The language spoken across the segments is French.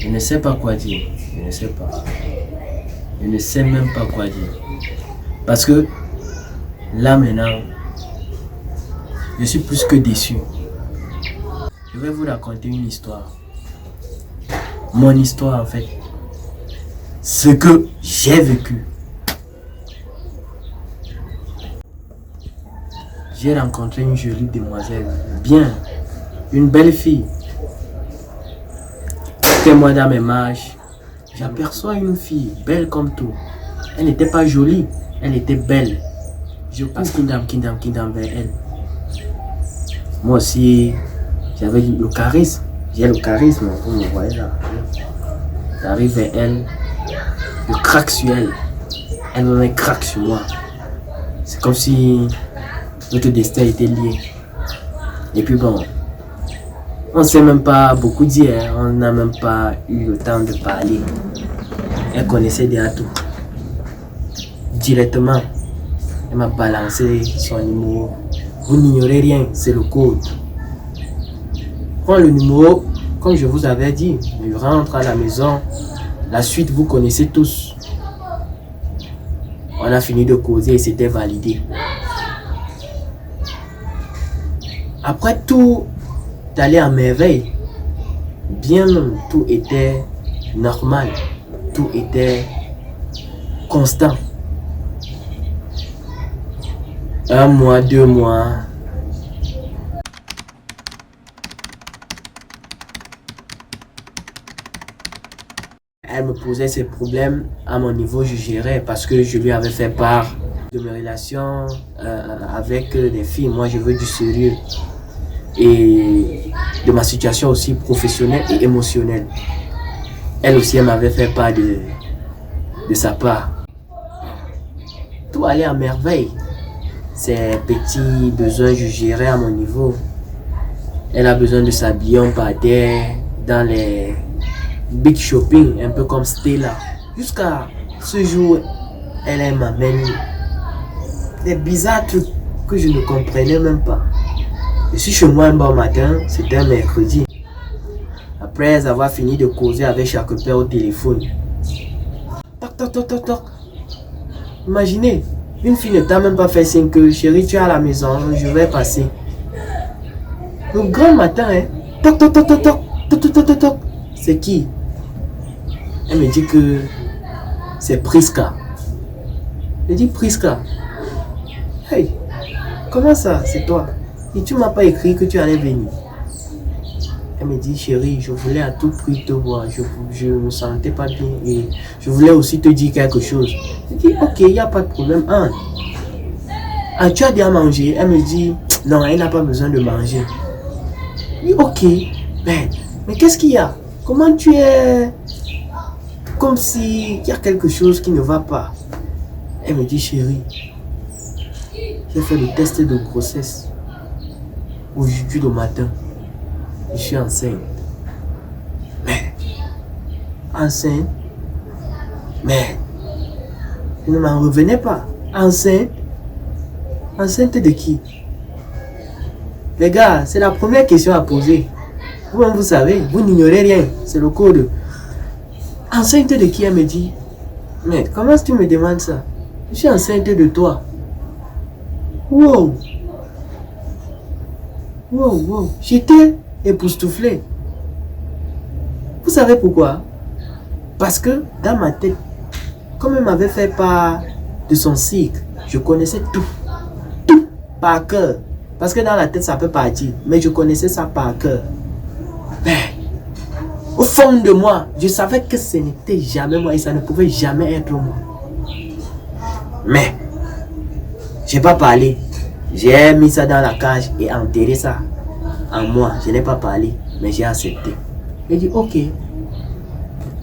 Je ne sais pas quoi dire. Je ne sais pas. Je ne sais même pas quoi dire. Parce que là maintenant, je suis plus que déçu. Je vais vous raconter une histoire. Mon histoire en fait. Ce que j'ai vécu. J'ai rencontré une jolie demoiselle. Bien. Une belle fille. Quelques mois dans mes marches, j'aperçois une fille belle comme tout. Elle n'était pas jolie, elle était belle. Je passe kingdom vers elle. Moi aussi, j'avais le charisme. J'ai le charisme, vous me voyez là. J'arrive vers elle, je craque sur elle. Elle me craque sur moi. C'est comme si notre destin était lié. Et puis bon, on ne s'est même pas beaucoup dit, hein. On n'a même pas eu le temps de parler. Elle connaissait déjà tout. Directement, elle m'a balancé son numéro. Vous n'ignorez rien, c'est le code. Prends le numéro, comme je vous avais dit, je rentre à la maison. La suite, vous connaissez tous. On a fini de causer et c'était validé. Après tout allait à merveille. Bien, tout était normal. Tout était constant. 1 mois, 2 mois. Elle me posait ses problèmes à mon niveau, je gérais parce que je lui avais fait part de mes relations avec des filles. Moi, je veux du sérieux. Et de ma situation aussi professionnelle et émotionnelle. Elle aussi, elle m'avait fait part de sa part. Tout allait à merveille. Ses petits besoins, je gérais à mon niveau. Elle a besoin de s'habiller, on partait dans les big shopping, un peu comme Stella. Jusqu'à ce jour, elle m'amène des bizarres trucs que je ne comprenais même pas. Je suis chez moi un bon matin, c'était un mercredi. Après avoir fini de causer avec chaque père au téléphone. Toc, toc, toc, toc, toc. Imaginez, une fille ne t'a même pas fait signe que chérie, tu es à la maison, je vais passer. Le grand matin, hein. Toc, toc, toc, toc, toc, toc, toc, toc, toc, toc. C'est qui? Elle me dit que c'est Priska. Je dis Priska. Hey, comment ça, c'est toi? Et tu m'as pas écrit que tu allais venir. Elle me dit, chérie, je voulais à tout prix te voir. Je ne me sentais pas bien et je voulais aussi te dire quelque chose. Je dis, ok, il n'y a pas de problème. Ah, tu as déjà mangé? Elle me dit, non, elle n'a pas besoin de manger. Je dis, ok, mais qu'est-ce qu'il y a? Comment tu es? Comme s'il y a quelque chose qui ne va pas. Elle me dit, chérie, j'ai fait le test de grossesse. Aujourd'hui le matin, je suis enceinte. Mais, enceinte? Mais, je ne m'en revenais pas. Enceinte? Enceinte de qui? Les gars, c'est la première question à poser. Vous-même, vous savez, vous n'ignorez rien. C'est le code. Enceinte de qui? Elle me dit. Mais comment est-ce que tu me demandes ça? Je suis enceinte de toi. Wow! Wow, wow. J'étais époustouflé. Vous savez pourquoi? Parce que dans ma tête, comme elle m'avait fait part de son cycle, je connaissais tout. Tout par cœur. Parce que dans la tête, ça peut partir. Mais je connaissais ça par cœur. Mais, au fond de moi, je savais que ce n'était jamais moi et ça ne pouvait jamais être moi. Mais, j'ai pas parlé. J'ai mis ça dans la cage et enterré ça en moi. Je n'ai pas parlé, mais j'ai accepté. Elle dit, ok,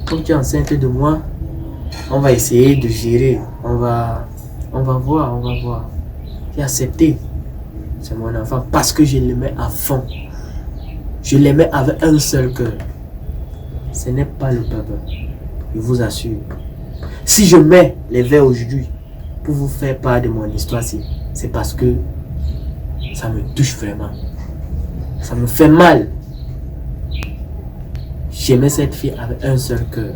comme tu es enceinte de moi, on va essayer de gérer. On va voir. J'ai accepté. C'est mon enfant parce que je l'aimais à fond. Je l'aimais avec un seul cœur. Ce n'est pas le peuple. Je vous assure. Si je mets les verres aujourd'hui pour vous faire part de mon histoire, c'est parce que ça me touche vraiment. Ça me fait mal. J'aimais cette fille avec un seul cœur.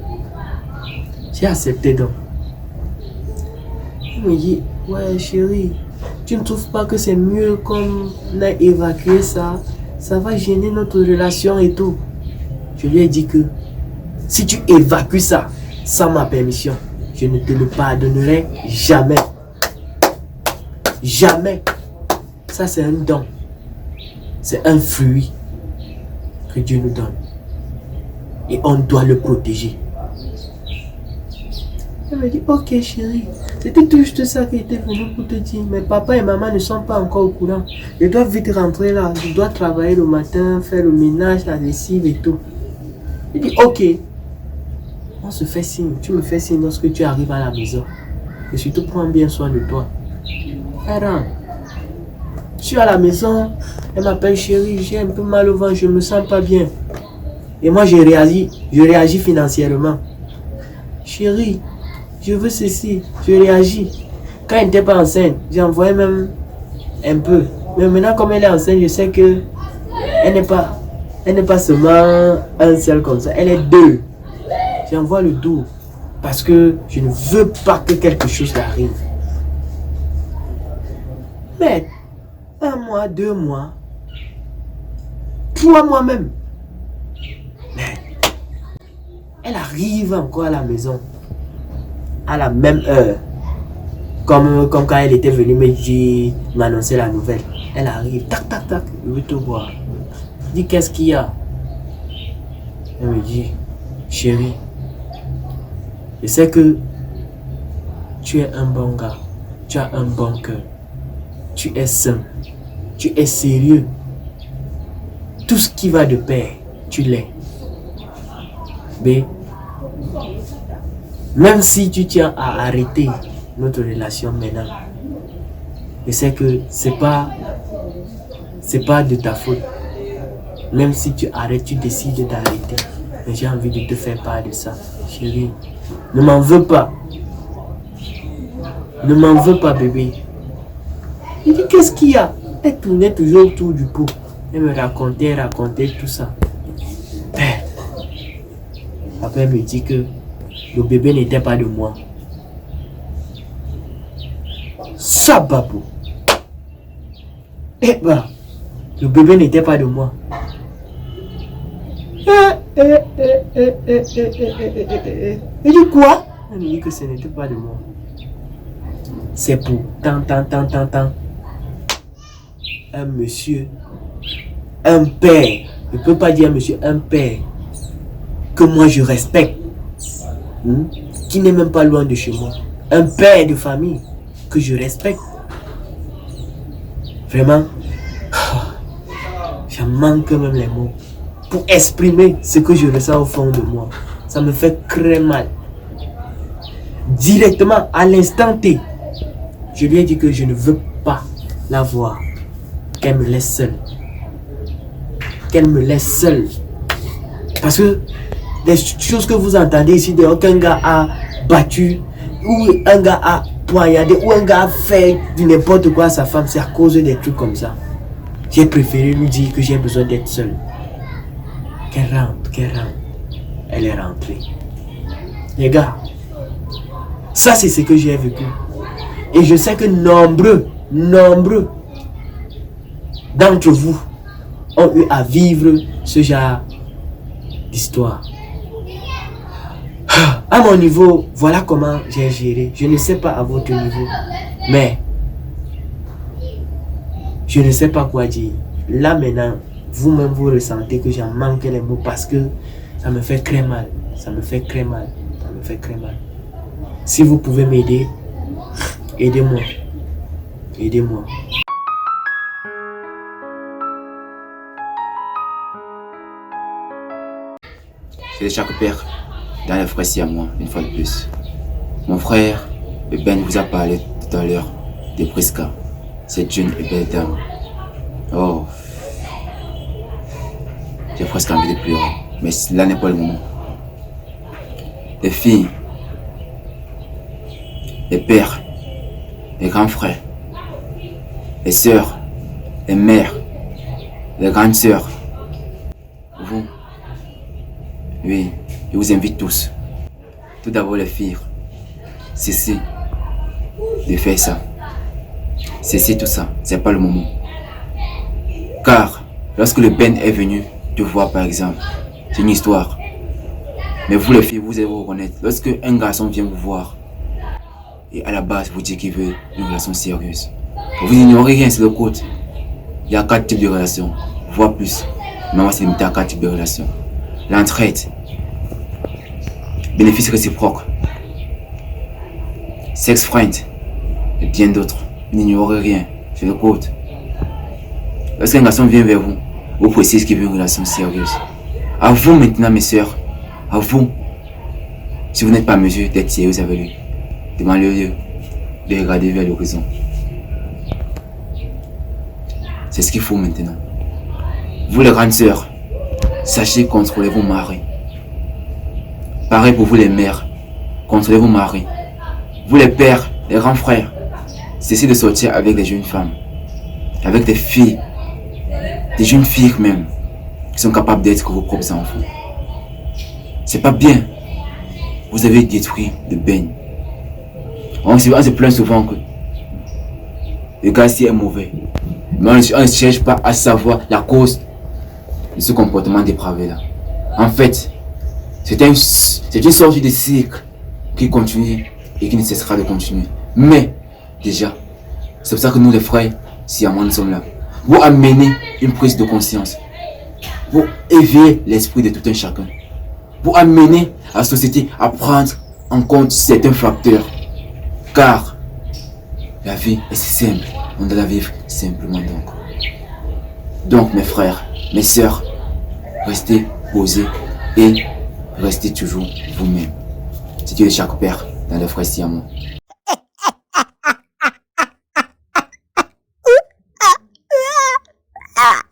J'ai accepté donc. Il me dit, ouais chérie, tu ne trouves pas que c'est mieux qu'on a évacué ça? Ça va gêner notre relation et tout. Je lui ai dit que si tu évacues ça sans ma permission, je ne te le pardonnerai jamais. Jamais. Ça c'est un don. C'est un fruit que Dieu nous donne. Et on doit le protéger. Elle me dit, ok chérie, c'était tout juste ça qui était venu pour te dire. Mais papa et maman ne sont pas encore au courant. Je dois vite rentrer là. Je dois travailler le matin, faire le ménage, la lessive et tout. Il dit, ok. On se fait signe. Tu me fais signe lorsque tu arrives à la maison. Et surtout, prends bien soin de toi. Elle rentre. Je suis à la maison. Elle m'appelle chérie. J'ai un peu mal au ventre. Je me sens pas bien. Et moi, je réagis financièrement. Chérie, je veux ceci. Je réagis. Quand elle n'était pas enceinte, j'ai envoyé même un peu. Mais maintenant, comme elle est enceinte, je sais que elle n'est pas seulement un seul comme ça. Elle est deux. J'envoie le double. Parce que je ne veux pas que quelque chose arrive. Mais 1 mois, 2 mois, 3 mois même. Mais elle arrive encore à la maison à la même heure. Comme quand elle était venue m'annoncer la nouvelle. Elle arrive, tac, tac, tac, je veux te voir. Je dis, qu'est-ce qu'il y a? Elle me dit, chérie, je sais que tu es un bon gars, tu as un bon cœur, tu es sain, tu es sérieux. Tout ce qui va de pair, tu l'es. B, même si tu tiens à arrêter notre relation maintenant, je sais que c'est pas de ta faute. Même si tu arrêtes, tu décides d'arrêter. Mais j'ai envie de te faire part de ça. Chérie, ne m'en veux pas. Ne m'en veux pas, bébé. Il dit, qu'est-ce qu'il y a? Elle tournait toujours autour du pot. Elle me racontait tout ça. Après, elle me dit que le bébé n'était pas de moi. Ça, babou. Eh ben, le bébé n'était pas de moi. Il dit quoi? Elle me dit que ce n'était pas de moi. C'est pour tant. Un monsieur, un père, je ne peux pas dire monsieur, un père que moi je respecte, qui n'est même pas loin de chez moi. Un père de famille que je respecte. Vraiment, je manque même les mots pour exprimer ce que je ressens au fond de moi. Ça me fait très mal. Directement, à l'instant T, je lui ai dit que je ne veux pas la voir. Qu'elle me laisse seule. Qu'elle me laisse seule. Parce que les choses que vous entendez ici, qu'un gars a battu, ou un gars a poignardé, ou un gars a fait du n'importe quoi à sa femme, c'est à cause des trucs comme ça. J'ai préféré lui dire que j'ai besoin d'être seule. Qu'elle rentre. Elle est rentrée. Les gars, ça c'est ce que j'ai vécu. Et je sais que nombreux d'entre vous ont eu à vivre ce genre d'histoire. À mon niveau, voilà comment j'ai géré. Je ne sais pas à votre niveau, mais je ne sais pas quoi dire. Là maintenant, vous-même vous ressentez que j'en manque les mots parce que ça me fait très mal. Ça me fait très mal. Si vous pouvez m'aider, aidez-moi. C'est de chaque père dans les frères si à moi, une fois de plus. Mon frère, Ben vous a parlé tout à l'heure de Prisca, cette jeune et belle dame. Oh, j'ai presque envie de pleurer, mais là n'est pas le moment. Les filles, les pères, les grands frères, les sœurs, les mères, les grandes sœurs, vous, oui, je vous invite tous. Tout d'abord les filles, cessez de faire ça. Cessez tout ça, c'est pas le moment. Car, lorsque le Ben est venu te voir par exemple, c'est une histoire. Mais vous les filles, vous allez vous reconnaître. Lorsque un garçon vient vous voir, et à la base vous dites qu'il veut une relation sérieuse, vous ignorez rien sur le côté. Il y a 4 types de relations, voire plus. Mais on va se limiter à 4 types de relations. L'entraide, bénéfice réciproque, sex friend, et bien d'autres. Vous n'ignorez rien sur le côté. Lorsqu'un garçon vient vers vous, vous précisez qu'il veut une relation sérieuse. À vous maintenant mes soeurs, à vous, si vous n'êtes pas en mesure d'être sérieuse avec lui, demandez-lui de regarder vers l'horizon. C'est ce qu'il faut maintenant. Vous les grandes sœurs, sachez contrôler vos maris. Pareil pour vous les mères, contrôlez vos maris. Vous les pères, les grands frères, cessez de sortir avec des jeunes femmes, avec des filles, des jeunes filles même, qui sont capables d'être vos propres enfants. C'est pas bien. Vous avez détruit le Ben. On se plaint souvent que le gars ci est mauvais. Mais on ne cherche pas à savoir la cause de ce comportement dépravé là. En fait, c'est une sorte de cycle qui continue et qui ne cessera de continuer. Mais déjà, c'est pour ça que nous les frères, si à moi nous sommes là, pour amener une prise de conscience, pour éveiller l'esprit de tout un chacun, pour amener la société à prendre en compte certains facteurs. Car la vie est simple, on doit la vivre simplement donc. Donc mes frères, mes sœurs, restez posés et restez toujours vous-même. C'est Dieu de chaque père dans les frères si à moi. Ah!